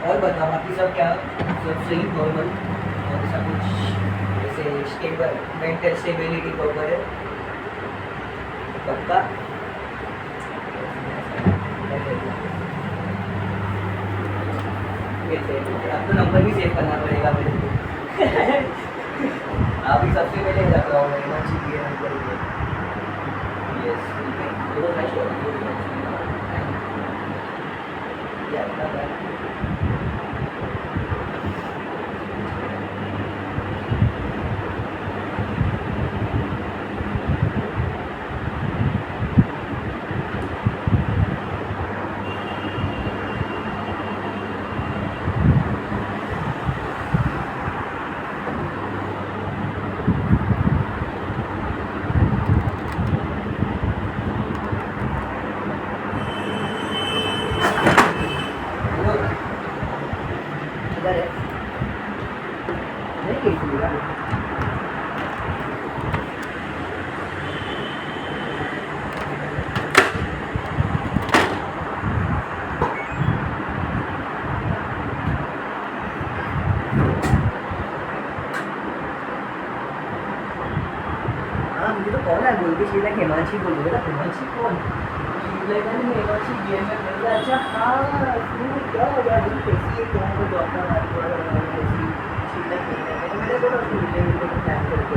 और बताओ बाकी सब क्या, सब सही नॉर्मल, और ऐसा कुछ जैसे स्टेबल मेंटल स्टेबिलिटी प्रॉपर है पक्का? आपको नंबर भी सेव करना पड़ेगा मेरे को। अभी सबसे पहले रख रहा हूँ मैं चाहिए नंबर। यस ये तो फ्रेश हो इधर है नहीं कीजिएगा। हाँ मुझे तो कौन है बोल के शीला हिमांशी बोल रहा था। हिमांशी कौन? शीला का नहीं, हिमांशी गेम में खेल रहा। अच्छा हाँ तू क्या हो गया तुम कैसी है, कौन को डॉक्टर मार के वाला कैसी शीला खेल रहा है, मैंने बोला तू ले प्लान करके